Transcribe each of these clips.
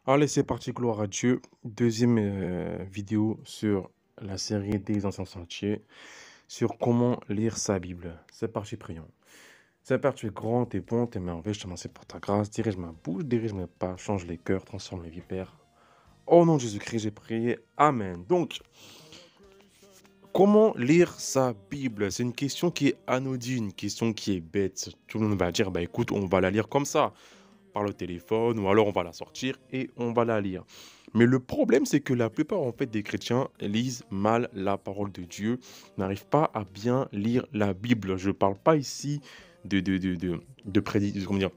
Allez, c'est parti, gloire à Dieu. Deuxième vidéo sur la série des anciens sentiers, sur comment lire sa Bible. C'est parti, prions. Seigneur, tu es grand, tu es bon, tu es merveilleux, je te remercie pour ta grâce. Dirige ma bouche, dirige mes pas, change les cœurs, transforme les vies, Père. Au nom de Jésus-Christ, j'ai prié. Amen. Donc, comment lire sa Bible? C'est une question qui est anodine, une question qui est bête. Tout le monde va dire, bah écoute, on va la lire comme ça, par le téléphone, ou alors on va la sortir et on va la lire. Mais le problème, c'est que la plupart en fait des chrétiens lisent mal la parole de Dieu, n'arrivent pas à bien lire la Bible. Je ne parle pas ici comment dire,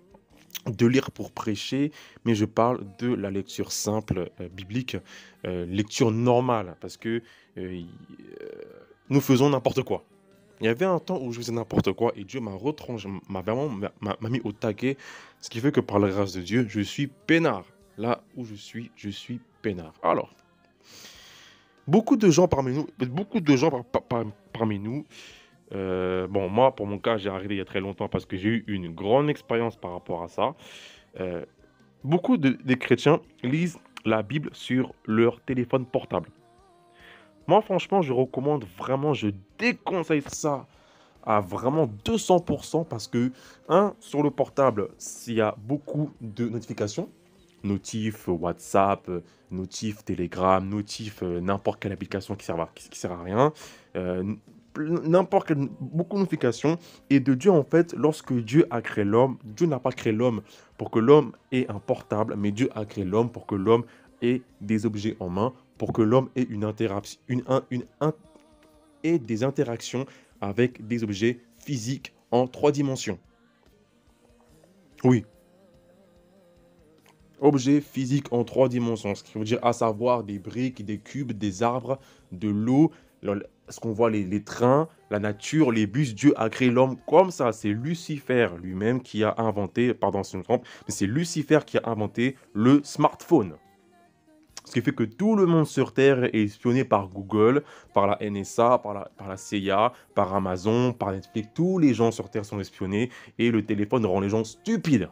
de lire pour prêcher, mais je parle de la lecture simple biblique, lecture normale, parce que nous faisons n'importe quoi. Il y avait un temps où je faisais n'importe quoi et Dieu m'a retranché, m'a vraiment m'a mis au taquet, ce qui fait que par la grâce de Dieu, je suis peinard. Là où je suis peinard. Alors, beaucoup de gens parmi nous, parmi nous, bon, moi, pour mon cas, j'ai arrêté il y a très longtemps parce que j'ai eu une grande expérience par rapport à ça. Euh, beaucoup des chrétiens lisent la Bible sur leur téléphone portable. Moi, franchement, je recommande vraiment, je déconseille ça à vraiment 200% parce que, sur le portable, s'il y a beaucoup de notifications, notif WhatsApp, notif Telegram, notif n'importe quelle application qui sert à rien, euh, n'importe quelle, beaucoup de notifications. Et de Dieu, en fait, lorsque Dieu a créé l'homme, Dieu n'a pas créé l'homme pour que l'homme ait un portable, mais Dieu a créé l'homme pour que l'homme ait des objets en main, pour que l'homme ait une interaction, et des interactions avec des objets physiques en 3 dimensions. Oui, objets physiques en 3 dimensions, ce qui veut dire à savoir des briques, des cubes, des arbres, de l'eau, ce qu'on voit les trains, la nature, les bus. Dieu a créé l'homme comme ça. C'est Lucifer lui-même qui a inventé, pardon, c'est une trompe, mais c'est Lucifer qui a inventé le smartphone. Ce qui fait que tout le monde sur Terre est espionné par Google, par la NSA, par la CIA, par Amazon, par Netflix. Tous les gens sur Terre sont espionnés et le téléphone rend les gens stupides.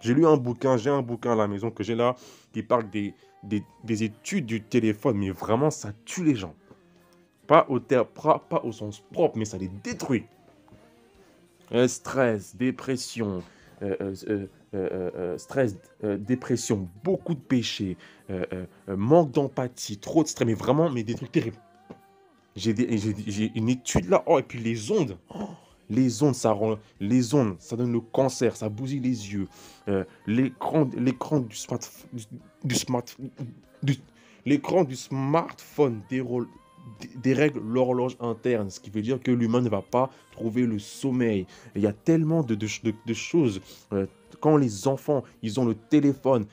J'ai un bouquin à la maison que j'ai là qui parle des études du téléphone, mais vraiment ça tue les gens. Pas au sens propre, mais ça les détruit. Stress, dépression, stress, dépression, beaucoup de péchés, manque d'empathie, trop de stress, mais vraiment, mais des trucs terribles. J'ai une étude là, oh, et puis les ondes, les ondes, ça donne le cancer, ça bousille les yeux. L'écran du smart, du- l'écran du smartphone dérègle l'horloge interne, ce qui veut dire que l'humain ne va pas trouver le sommeil. Il y a tellement de choses. Quand les enfants, ils ont le téléphone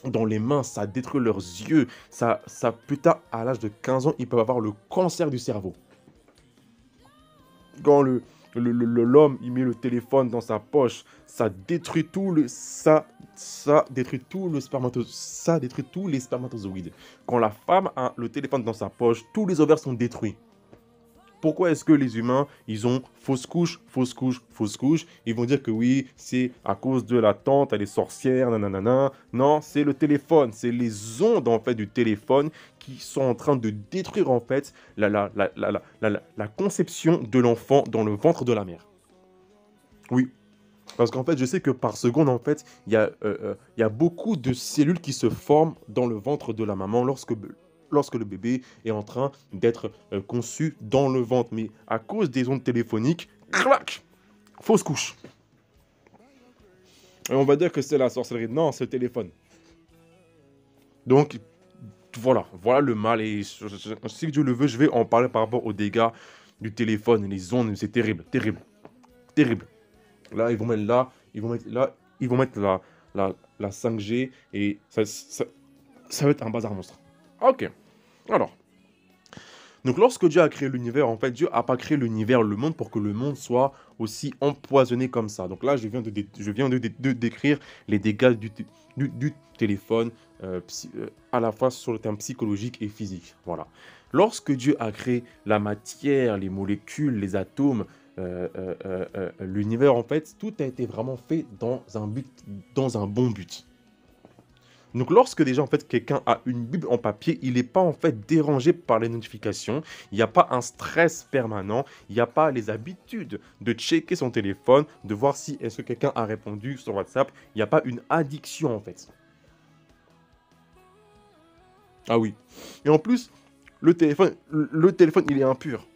dans les mains, ça détruit leurs yeux. Plus tard, à l'âge de 15 ans, ils peuvent avoir le cancer du cerveau. Quand l'homme il met le téléphone dans sa poche, ça détruit tout le ça détruit tous les spermatozoïdes. Quand la femme a le téléphone dans sa poche, tous les ovaires sont détruits. Pourquoi est-ce que les humains, ils ont fausse couche, fausse couche, fausse couche? Ils vont dire que oui, c'est à cause de la tante, elle est sorcière, nanana. Non, c'est le téléphone, c'est les ondes en fait du téléphone qui sont en train de détruire en fait la conception de l'enfant dans le ventre de la mère. Oui, parce qu'en fait, je sais que par seconde, en fait, il y a beaucoup de cellules qui se forment dans le ventre de la maman lorsque le bébé est en train d'être conçu dans le ventre. Mais à cause des ondes téléphoniques, clac, fausse couche. Et on va dire que c'est la sorcellerie. Non, c'est le téléphone. Donc, voilà le mal. Et si Dieu le veut, je vais en parler par rapport aux dégâts du téléphone et les ondes. C'est terrible, terrible, terrible. Là, ils vont mettre là, ils vont mettre là, ils vont mettre la 5G et ça va être un bazar monstre. Ok, alors. Donc, lorsque Dieu a créé l'univers, en fait, Dieu n'a pas créé l'univers, le monde, pour que le monde soit aussi empoisonné comme ça. Donc là, je viens de décrire les dégâts du téléphone, à la fois sur le terme psychologique et physique. Voilà. Lorsque Dieu a créé la matière, les molécules, les atomes, l'univers, en fait, tout a été vraiment fait dans un but, dans un bon but. Donc lorsque déjà en fait quelqu'un a une Bible en papier, il n'est pas en fait dérangé par les notifications, il n'y a pas un stress permanent, il n'y a pas les habitudes de checker son téléphone, de voir si est-ce que quelqu'un a répondu sur WhatsApp, il n'y a pas une addiction en fait. Ah oui. Et en plus, le téléphone il est impur.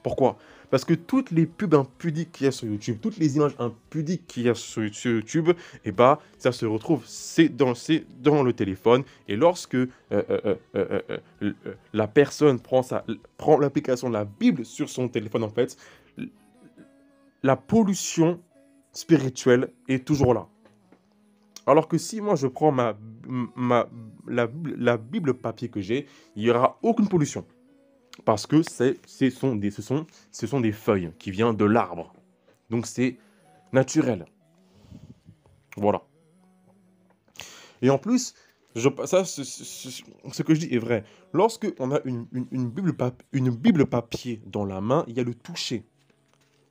Pourquoi? Parce que toutes les pubs impudiques qu'il y a sur YouTube, toutes les images impudiques qu'il y a sur YouTube, eh ben, ça se retrouve, c'est dans le téléphone. Et lorsque la personne prend l'application de la Bible sur son téléphone, en fait, la pollution spirituelle est toujours là. Alors que si moi je prends la Bible papier que j'ai, il n'y aura aucune pollution. Parce que ce sont des feuilles qui viennent de l'arbre. Donc c'est naturel. Voilà. Et en plus, ce que je dis est vrai. Lorsque on a une Bible papier dans la main, il y a le toucher.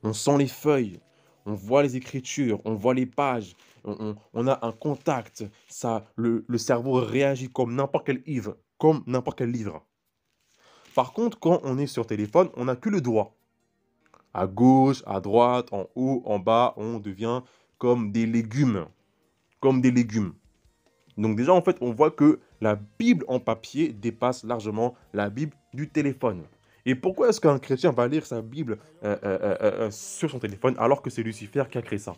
On sent les feuilles, on voit les écritures, on voit les pages, on a un contact. Le cerveau réagit comme n'importe quel livre, comme n'importe quel livre. Par contre, quand on est sur téléphone, on n'a que le doigt. À gauche, à droite, en haut, en bas, on devient comme des légumes. Comme des légumes. Donc déjà, en fait, on voit que la Bible en papier dépasse largement la Bible du téléphone. Et pourquoi est-ce qu'un chrétien va lire sa Bible sur son téléphone alors que c'est Lucifer qui a créé ça?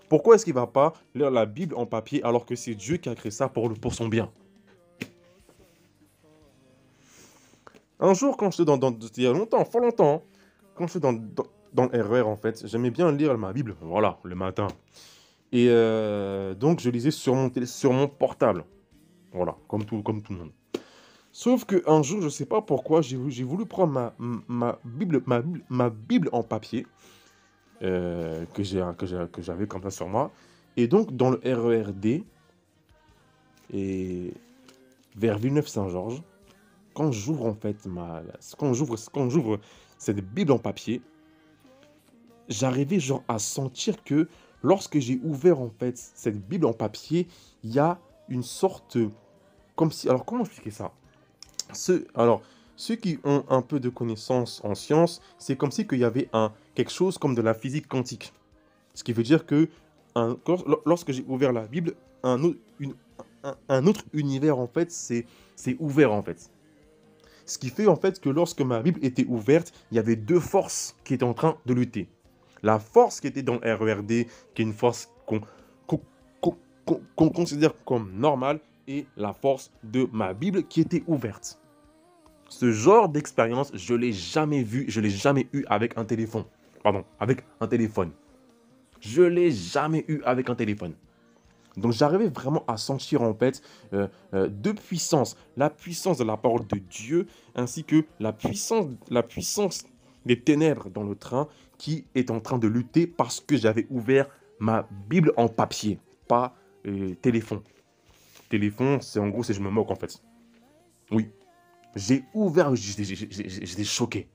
Pourquoi est-ce qu'il ne va pas lire la Bible en papier alors que c'est Dieu qui a créé ça pour son bien? Un jour, quand j'étais il y a longtemps, fort longtemps, hein, quand j'étais dans le RER, en fait, j'aimais bien lire ma Bible, voilà, le matin. Et donc, je lisais sur mon portable. Voilà, comme tout le monde. Sauf qu'un jour, je ne sais pas pourquoi, j'ai voulu prendre ma Bible en papier, que j'avais comme ça sur moi. Et donc, dans le RERD, et vers Villeneuve-Saint-Georges, quand j'ouvre en fait quand j'ouvre cette Bible en papier, j'arrivais genre à sentir que lorsque j'ai ouvert en fait cette Bible en papier, il y a une sorte comme si alors comment expliquer ça? Ceux qui ont un peu de connaissances en sciences, c'est comme si qu'il y avait quelque chose comme de la physique quantique. Ce qui veut dire que lorsque j'ai ouvert la Bible, un autre univers en fait c'est ouvert en fait. Ce qui fait en fait que lorsque ma Bible était ouverte, il y avait deux forces qui étaient en train de lutter. La force qui était dans le RERD, qui est une force qu'on considère comme normale, et la force de ma Bible qui était ouverte. Ce genre d'expérience, je ne l'ai jamais vu, je ne l'ai jamais eu avec un téléphone. Pardon, avec un téléphone. Je ne l'ai jamais eu avec un téléphone. Donc j'arrivais vraiment à sentir en fait deux puissances, la puissance de la parole de Dieu ainsi que la puissance des ténèbres dans le train qui est en train de lutter parce que j'avais ouvert ma Bible en papier, pas téléphone. Téléphone, c'est en gros, c'est je me moque en fait. Oui, j'ai ouvert, j'étais choqué.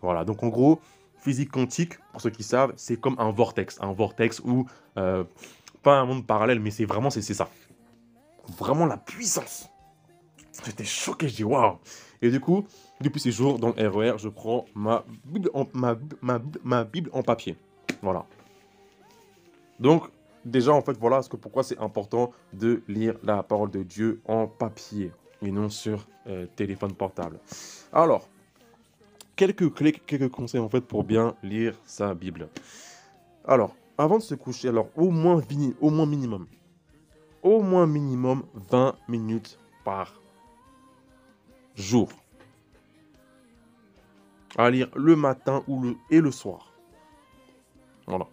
Voilà, donc en gros, physique quantique, pour ceux qui savent, c'est comme un vortex. Un vortex où, pas un monde parallèle, mais c'est vraiment, c'est ça. Vraiment la puissance. J'étais choqué, je dis waouh. Et du coup, depuis ces jours, dans le RER, je prends ma Bible en papier. Voilà. Donc, déjà, en fait, voilà pourquoi c'est important de lire la parole de Dieu en papier et non sur téléphone portable. Alors, quelques clés, quelques conseils en fait pour bien lire sa Bible. Alors, avant de se coucher, alors au moins minimum 20 minutes par jour à lire le matin et le soir. Voilà.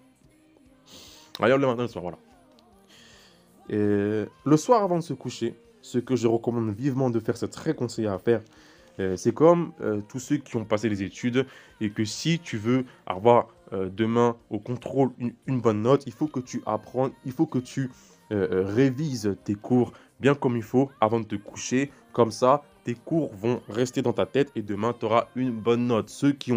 À lire le matin et le soir, voilà. Et le soir avant de se coucher, ce que je recommande vivement de faire, c'est très conseillé à faire. C'est comme tous ceux qui ont passé les études et que si tu veux avoir demain au contrôle une bonne note, il faut que tu apprennes, il faut que tu révises tes cours bien comme il faut avant de te coucher. Comme ça, tes cours vont rester dans ta tête et demain, tu auras une bonne note. Ceux qui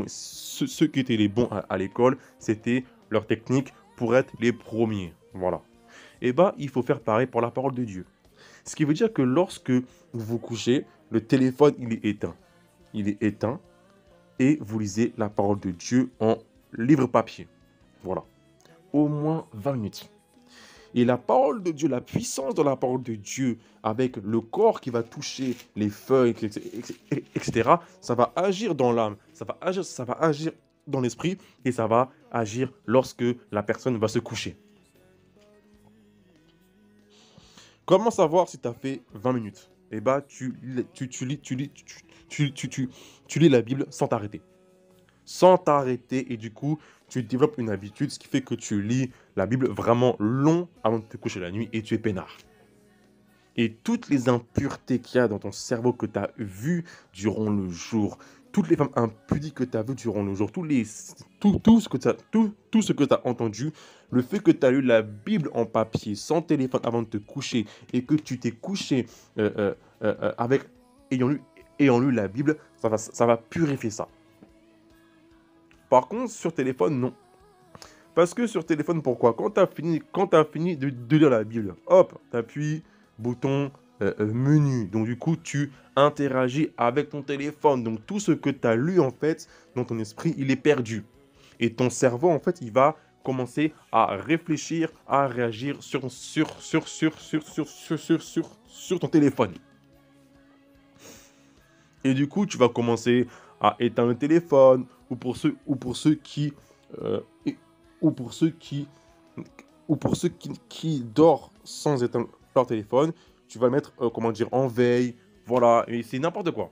étaient les bons à l'école, c'était leur technique pour être les premiers. Voilà. Et bah, il faut faire pareil pour la parole de Dieu. Ce qui veut dire que lorsque vous vous couchez, le téléphone, il est éteint. Il est éteint et vous lisez la parole de Dieu en livre papier. Voilà. Au moins 20 minutes. Et la parole de Dieu, la puissance de la parole de Dieu, avec le corps qui va toucher les feuilles, etc., ça va agir dans l'âme, ça va agir dans l'esprit et ça va agir lorsque la personne va se coucher. Comment savoir si tu as fait 20 minutes? Eh bien, tu lis la Bible sans t'arrêter. Sans t'arrêter et du coup, tu développes une habitude, ce qui fait que tu lis la Bible vraiment long avant de te coucher la nuit et tu es peinard. Et toutes les impuretés qu'il y a dans ton cerveau que tu as vues durant le jour, toutes les femmes impudiques que tu as vues durant le jour, tout ce que tu as entendu, le fait que tu as lu la Bible en papier, sans téléphone avant de te coucher, et que tu t'es couché ayant lu la Bible, ça va purifier ça. Par contre, sur téléphone, non. Parce que sur téléphone, pourquoi? Quand tu as fini de lire la Bible, hop, tu appuies, bouton, menu. Donc du coup, tu interagis avec ton téléphone. Donc tout ce que tu as lu, en fait, dans ton esprit, il est perdu. Et ton cerveau, en fait, il va commencer à réfléchir, à réagir sur ton téléphone. Et du coup, tu vas commencer à éteindre le téléphone, ou pour ceux qui dorment sans éteindre leur téléphone, tu vas le mettre, en veille, voilà, et c'est n'importe quoi.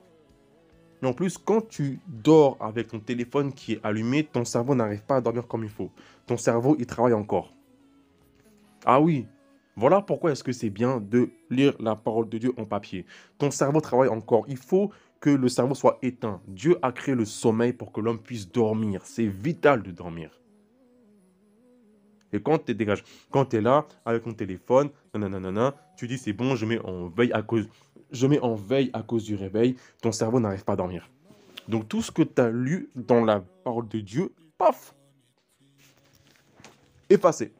Mais en plus, quand tu dors avec ton téléphone qui est allumé, ton cerveau n'arrive pas à dormir comme il faut. Ton cerveau, il travaille encore. Ah oui, voilà pourquoi est-ce que c'est bien de lire la parole de Dieu en papier. Ton cerveau travaille encore. Il faut que le cerveau soit éteint. Dieu a créé le sommeil pour que l'homme puisse dormir. C'est vital de dormir. Et quand tu es là avec ton téléphone, tu dis c'est bon, je mets en veille à cause du réveil, ton cerveau n'arrive pas à dormir. Donc tout ce que tu as lu dans la parole de Dieu, paf, effacé.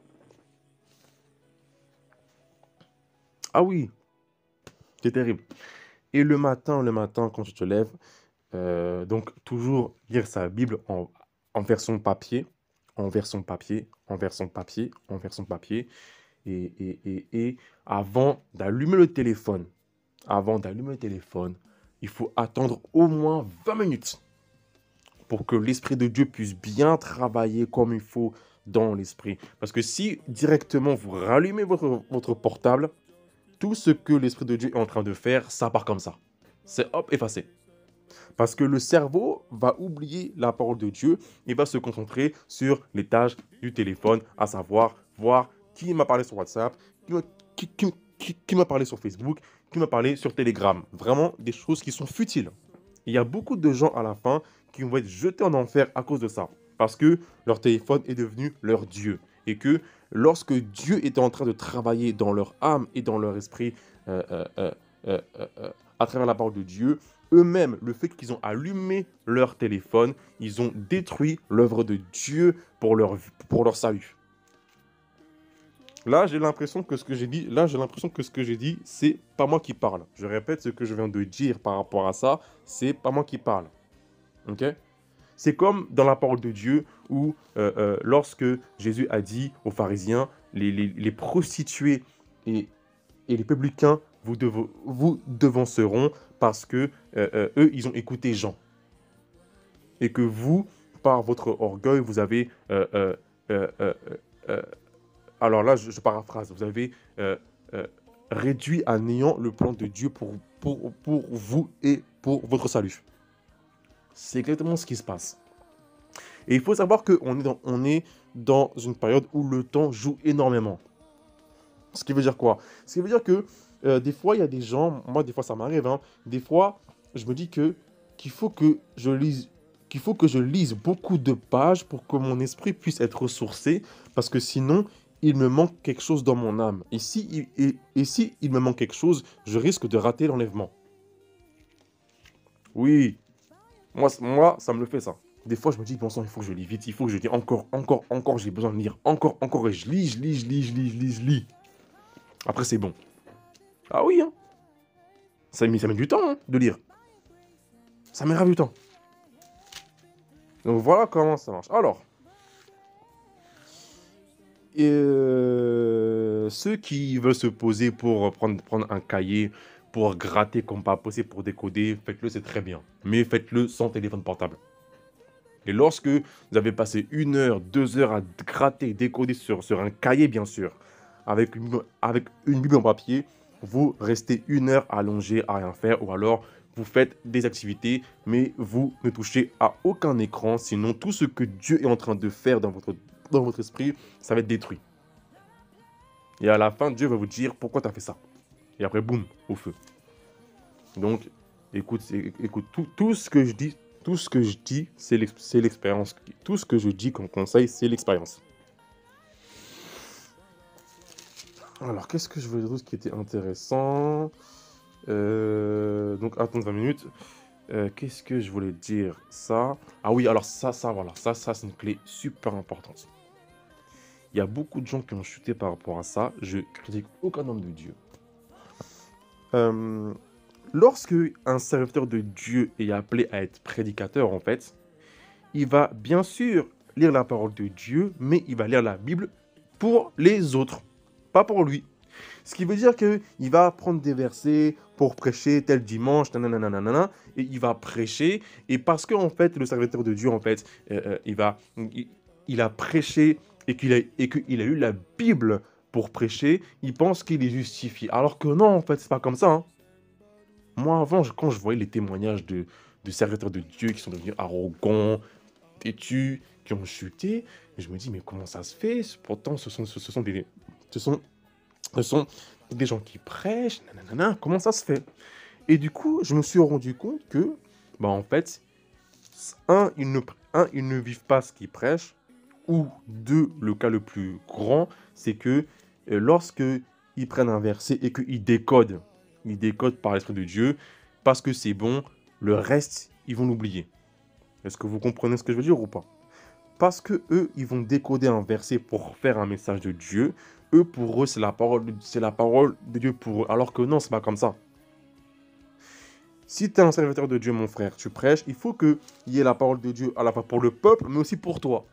Ah oui, c'est terrible. Et le matin, quand tu te lèves, donc toujours lire sa Bible en version papier, en version papier, en version papier, en version papier. Et avant d'allumer le téléphone, il faut attendre au moins 20 minutes pour que l'Esprit de Dieu puisse bien travailler comme il faut dans l'esprit. Parce que si directement vous rallumez votre portable, tout ce que l'Esprit de Dieu est en train de faire, ça part comme ça. C'est hop, effacé. Parce que le cerveau va oublier la parole de Dieu et va se concentrer sur les tâches du téléphone, à savoir voir qui m'a parlé sur WhatsApp, qui m'a parlé sur Facebook, qui m'a parlé sur Telegram. Vraiment des choses qui sont futiles. Il y a beaucoup de gens à la fin qui vont être jetés en enfer à cause de ça. Parce que leur téléphone est devenu leur Dieu. Et que lorsque Dieu était en train de travailler dans leur âme et dans leur esprit à travers la parole de Dieu, eux-mêmes, le fait qu'ils ont allumé leur téléphone, ils ont détruit l'œuvre de Dieu pour leur salut. Là, j'ai l'impression que ce que j'ai dit, c'est pas moi qui parle. Je répète ce que je viens de dire par rapport à ça, c'est pas moi qui parle. Ok? C'est comme dans la parole de Dieu où lorsque Jésus a dit aux pharisiens, les prostituées et les publicains vous devanceront parce que eux, ils ont écouté Jean. Et que vous, par votre orgueil, vous avez... alors là, je paraphrase. Vous avez réduit à néant le plan de Dieu pour vous et pour votre salut. C'est exactement ce qui se passe. Et il faut savoir qu'on est dans une période où le temps joue énormément. Ce qui veut dire quoi? Ce qui veut dire que des fois, il y a des gens, moi des fois ça m'arrive, hein, des fois je me dis qu'il faut que je lise beaucoup de pages pour que mon esprit puisse être ressourcé, parce que sinon, il me manque quelque chose dans mon âme. Et si il me manque quelque chose, je risque de rater l'enlèvement. Oui, moi, ça me le fait ça. Des fois, je me dis, bon sang, il faut que je lis vite, il faut que je lis encore, j'ai besoin de lire, encore, et je lis. Après, c'est bon. Ah oui, hein. Ça met du temps hein, de lire. Ça met grave du temps. Donc voilà comment ça marche. Alors, ceux qui veulent se poser pour prendre un cahier, pour gratter comme pas possible, pour décoder, faites-le, c'est très bien. Mais faites-le sans téléphone portable. Et lorsque vous avez passé 1 heure, 2 heures à gratter, décoder sur un cahier, bien sûr, avec une Bible en papier, vous restez 1 heure allongé à rien faire, ou alors vous faites des activités, mais vous ne touchez à aucun écran, sinon tout ce que Dieu est en train de faire dans votre esprit, ça va être détruit. Et à la fin, Dieu va vous dire pourquoi tu as fait ça. Et après, boum, au feu. Donc, écoute, tout ce que je dis, c'est l'expérience. Tout ce que je dis comme conseil, c'est l'expérience. Alors, qu'est-ce que je voulais dire qui était intéressant? Donc, attends 20 minutes. Qu'est-ce que je voulais dire? Ça. Ah oui, alors voilà. Ça, c'est une clé super importante. Il y a beaucoup de gens qui ont chuté par rapport à ça. Je critique aucun homme de Dieu. Lorsque un serviteur de Dieu est appelé à être prédicateur, en fait, il va bien sûr lire la parole de Dieu, mais il va lire la Bible pour les autres, pas pour lui. Ce qui veut dire qu'il va prendre des versets pour prêcher tel dimanche, nanana, et il va prêcher. Et parce qu'en fait, le serviteur de Dieu, en fait, il a prêché et qu'il a lu la Bible pour prêcher, il pense qu'il est justifié. Alors que non, en fait, c'est pas comme ça. Hein. Moi, avant, quand je voyais les témoignages de serviteurs de Dieu qui sont devenus arrogants, têtus, qui ont chuté, je me dis, mais comment ça se fait? Pourtant, ce sont des gens qui prêchent, nanana, comment ça se fait? Et du coup, je me suis rendu compte que, bah en fait, ils ne vivent pas ce qu'ils prêchent, ou deux, le cas le plus grand, c'est que lorsque ils prennent un verset et qu'ils décodent, par l'Esprit de Dieu, parce que c'est bon, le reste, ils vont l'oublier. Est-ce que vous comprenez ce que je veux dire ou pas? Parce que eux, ils vont décoder un verset pour faire un message de Dieu. Eux, pour eux, c'est la parole de Dieu pour eux. Alors que non, c'est pas comme ça. Si tu es un serviteur de Dieu, mon frère, tu prêches, il faut qu'il y ait la parole de Dieu à la fois pour le peuple, mais aussi pour toi.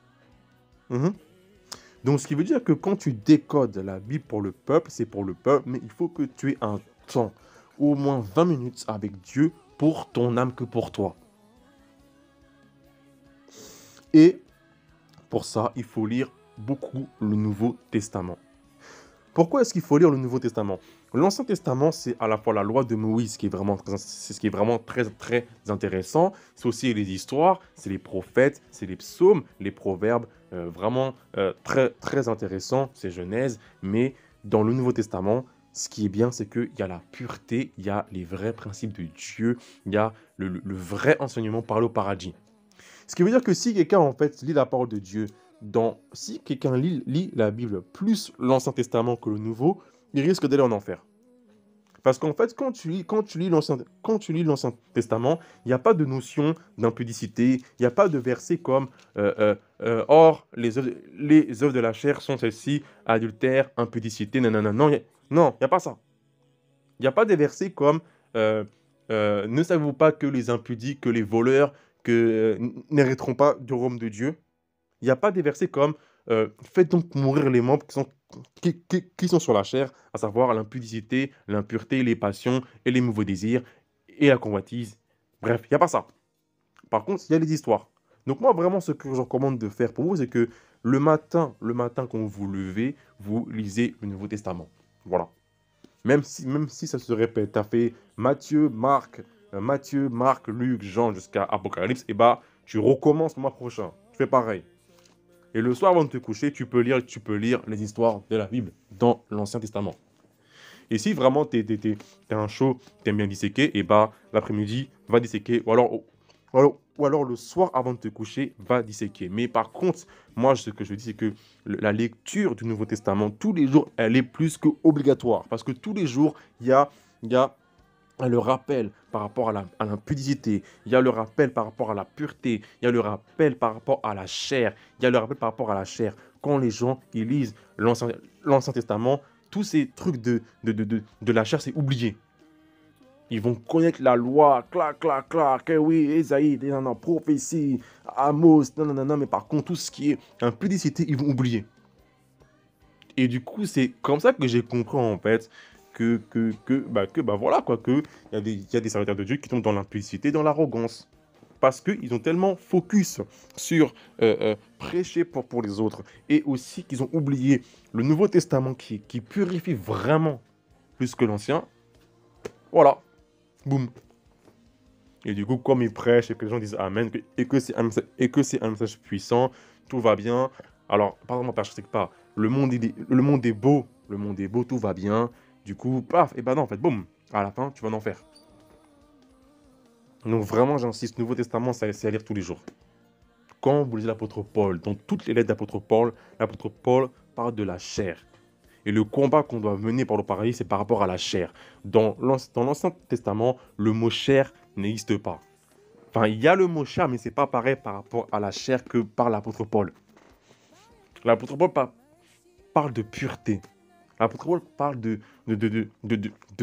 Donc, ce qui veut dire que quand tu décodes la Bible pour le peuple, c'est pour le peuple, mais il faut que tu aies un temps, au moins 20 minutes avec Dieu pour ton âme que pour toi. Et pour ça, il faut lire beaucoup le Nouveau Testament. Pourquoi est-ce qu'il faut lire le Nouveau Testament? L'Ancien Testament, c'est à la fois la loi de Moïse, c'est ce qui est vraiment très, très intéressant. C'est aussi les histoires, c'est les prophètes, c'est les psaumes, les proverbes, vraiment très, très intéressant, c'est Genèse. Mais dans le Nouveau Testament, ce qui est bien, c'est qu'il y a la pureté, il y a les vrais principes de Dieu, il y a le vrai enseignement par le paradis. Ce qui veut dire que si quelqu'un, en fait, lit la parole de Dieu, si quelqu'un lit la Bible plus l'Ancien Testament que le Nouveau, il risque d'aller en enfer. Parce qu'en fait, quand tu lis l'Ancien Testament, il n'y a pas de notion d'impudicité, il n'y a pas de versets comme Or, les œuvres de la chair sont celles-ci, adultère, impudicité, nanana. Non, il n'y a pas ça. Il n'y a pas des versets comme Ne savez-vous pas que les impudiques, que les voleurs, n'hériteront pas du royaume de Dieu? Il n'y a pas des versets comme Faites donc mourir les membres qui sont sur la chair, à savoir l'impudicité, l'impureté, les passions et les mauvais désirs et la convoitise. Bref, il n'y a pas ça. Par contre, il y a les histoires. Donc moi, vraiment, ce que je recommande de faire pour vous, c'est que le matin, quand vous vous levez, vous lisez le Nouveau Testament. Voilà. Même si ça se répète, tu as fait Matthieu, Marc, Luc, Jean jusqu'à Apocalypse, et bah tu recommences le mois prochain. Tu fais pareil. Et le soir avant de te coucher, tu peux lire les histoires de la Bible dans l'Ancien Testament. Et si vraiment t'es un chaud, t'aimes bien disséquer, et bah l'après-midi, va disséquer, ou alors le soir avant de te coucher, va disséquer. Mais par contre, moi ce que je dis, c'est que la lecture du Nouveau Testament, tous les jours, elle est plus qu'obligatoire. Parce que tous les jours, il y a le rappel par rapport à l'impudicité, il y a le rappel par rapport à la pureté, il y a le rappel par rapport à la chair, Quand les gens ils lisent l'Ancien Testament, tous ces trucs de la chair, c'est oublié. Ils vont connaître la loi, clac, clac, clac, eh oui, Esaïe, non, non, prophétie, Amos, non, non, non, non, mais par contre, tout ce qui est impudicité, ils vont oublier. Et du coup, c'est comme ça que j'ai compris, en fait, bah voilà, quoi, que il y a des serviteurs de Dieu qui tombent dans l'impudicité, dans l'arrogance. Parce qu'ils ont tellement focus sur prêcher pour les autres, et aussi qu'ils ont oublié le Nouveau Testament qui purifie vraiment plus que l'Ancien. Voilà, boum. Et du coup, comme ils prêchent et que les gens disent Amen, et que c'est un message puissant, tout va bien. Alors, pardon, je sais pas. Le monde est beau, tout va bien. Du coup, paf, et ben non, en fait, boum, à la fin, tu vas en enfer. Donc vraiment, j'insiste, Nouveau Testament, c'est à lire tous les jours. Quand vous lisez l'apôtre Paul, dans toutes les lettres d'apôtre Paul, l'apôtre Paul parle de la chair. Et le combat qu'on doit mener pour le paradis, c'est par rapport à la chair. Dans l'Ancien Testament, le mot chair n'existe pas. Enfin, il y a le mot chair, mais c'est pas pareil par rapport à la chair que par l'apôtre Paul. L'apôtre Paul parle de pureté. L'apôtre Paul parle de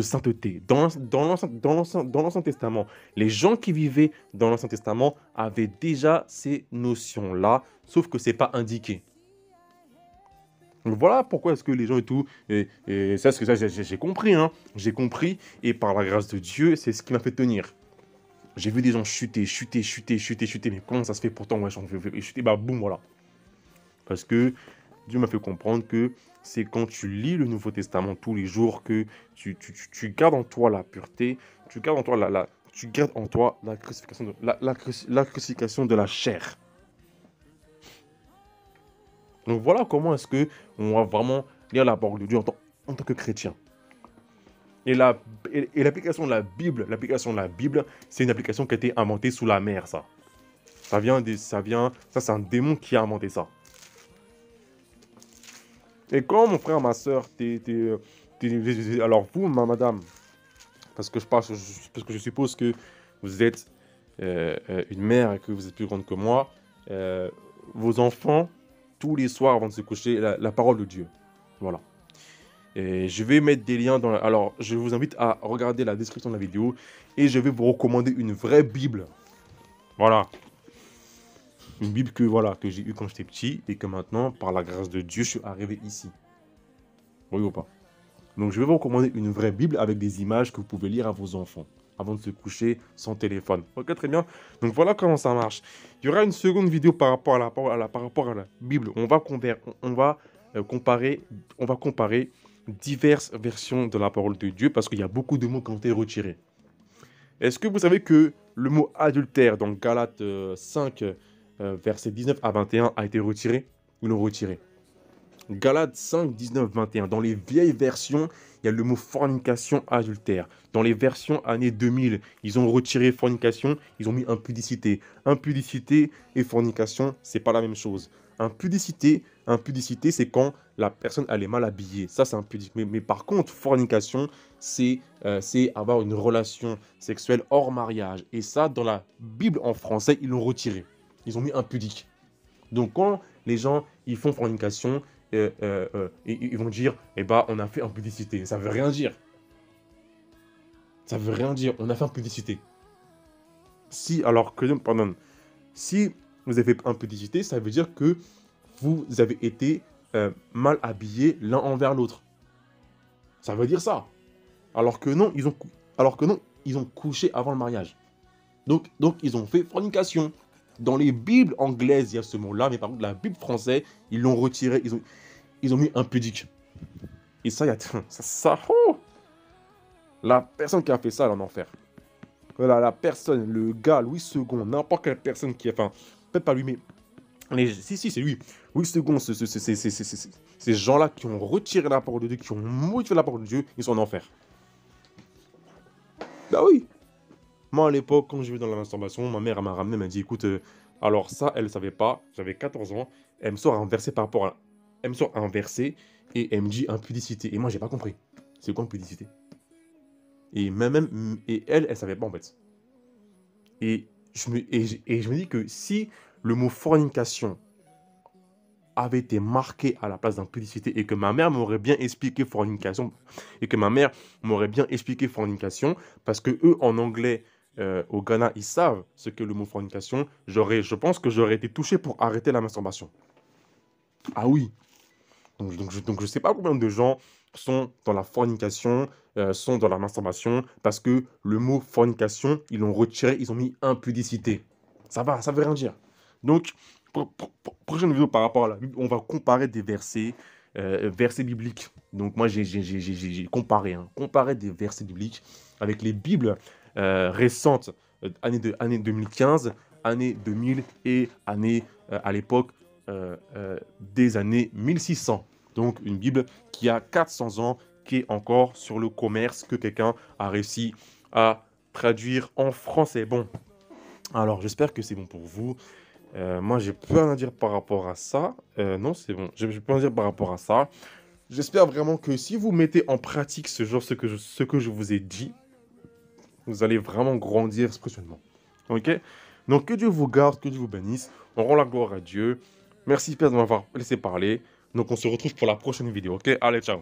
sainteté. Dans l'Ancien Testament, les gens qui vivaient dans l'Ancien Testament avaient déjà ces notions-là, sauf que c'est pas indiqué. Donc voilà pourquoi est-ce que les gens et tout, et ça, j'ai compris, hein. J'ai compris, et par la grâce de Dieu, c'est ce qui m'a fait tenir. J'ai vu des gens chuter, mais comment ça se fait pourtant, ouais, j'en fais chuter, bah boum, voilà. Parce que Dieu m'a fait comprendre que c'est quand tu lis le Nouveau Testament tous les jours que tu gardes en toi la pureté, tu gardes en toi tu gardes en toi la crucifixion la crucifixion de la chair. Donc voilà comment est-ce que on va vraiment lire la parole de Dieu en tant que chrétien. Et l'application de la Bible, c'est une application qui a été inventée sous la mer, ça. Ça, c'est un démon qui a inventé ça. Et quand mon frère, ma soeur, alors vous, madame, parce que je suppose que vous êtes une mère et que vous êtes plus grande que moi, vos enfants, tous les soirs avant de se coucher, la parole de Dieu. Voilà. Et je vais mettre des liens Alors, je vous invite à regarder la description de la vidéo et je vais vous recommander une vraie Bible. Voilà. Une Bible que j'ai eue quand j'étais petit et que maintenant, par la grâce de Dieu, je suis arrivé ici. Oui ou pas? Donc, je vais vous recommander une vraie Bible avec des images que vous pouvez lire à vos enfants avant de se coucher sans téléphone. Ok, très bien. Donc, voilà comment ça marche. Il y aura une seconde vidéo par rapport à la Bible. On va comparer diverses versions de la parole de Dieu parce qu'il y a beaucoup de mots qui ont été retirés. Est-ce que vous savez que le mot adultère dans Galates 5, versets 19 à 21 a été retiré? Ils l'ont retiré. Galates 5, 19, 21. Dans les vieilles versions, il y a le mot fornication, adultère. Dans les versions années 2000, ils ont retiré fornication, ils ont mis impudicité. Impudicité et fornication, c'est pas la même chose. Impudicité, c'est quand la personne elle est mal habillée. Ça, c'est impudique. Mais par contre, fornication, c'est avoir une relation sexuelle hors mariage. Et ça, dans la Bible en français, ils l'ont retiré. Ils ont mis impudique. Donc, quand les gens ils font fornication, ils vont dire, eh ben, on a fait impudicité. Ça veut rien dire. Ça veut rien dire. On a fait impudicité. Si vous avez fait impudicité, ça veut dire que vous avez été mal habillés l'un envers l'autre. Ça veut dire ça. Alors que non, ils ont couché avant le mariage. Donc ils ont fait fornication. Dans les Bibles anglaises, il y a ce mot-là, mais par contre, la Bible française, ils l'ont retiré. Ils ont mis impudique. Et ça, la personne qui a fait ça, elle est en enfer. Voilà, la personne, le gars, Louis II, n'importe quelle personne qui a... Enfin, peut-être pas lui, mais... Si, c'est lui. Louis II, ces gens-là qui ont retiré la parole de Dieu, qui ont modifié la parole de Dieu, ils sont en enfer. Bah oui. Moi, à l'époque, quand je vais dans la masturbation, ma mère m'a ramené, elle m'a dit, écoute, alors ça, elle ne savait pas, j'avais 14 ans, elle me sort un verset par rapport à... Elle me sort un verset et elle me dit impudicité. Et moi, j'ai pas compris. C'est quoi impudicité? Et elle savait pas en fait. Et je me dis que si le mot fornication avait été marqué à la place d'impudicité et que ma mère m'aurait bien expliqué fornication parce que eux en anglais au Ghana, ils savent ce que le mot fornication. Je pense que j'aurais été touché pour arrêter la masturbation. Ah oui. Donc je sais pas combien de gens sont dans la fornication, sont dans la masturbation, parce que le mot fornication, ils l'ont retiré, ils ont mis impudicité. Ça veut rien dire. Donc, prochaine vidéo par rapport à la Bible, on va comparer des versets, versets bibliques. Donc moi, j'ai comparé, hein, comparé des versets bibliques avec les Bibles récentes, année 2015, année 2000 et année, à l'époque, des années 1600. Donc une Bible qui a 400 ans, qui est encore sur le commerce, que quelqu'un a réussi à traduire en français. Bon, alors j'espère que c'est bon pour vous. Moi, j'ai plus rien à dire par rapport à ça. Non, c'est bon. J'ai plus rien à dire par rapport à ça. J'espère vraiment que si vous mettez en pratique ce que je vous ai dit, vous allez vraiment grandir spirituellement. Ok? Donc que Dieu vous garde, que Dieu vous bénisse. On rend la gloire à Dieu. Merci Père de m'avoir laissé parler. Donc on se retrouve pour la prochaine vidéo. Ok? Allez, ciao.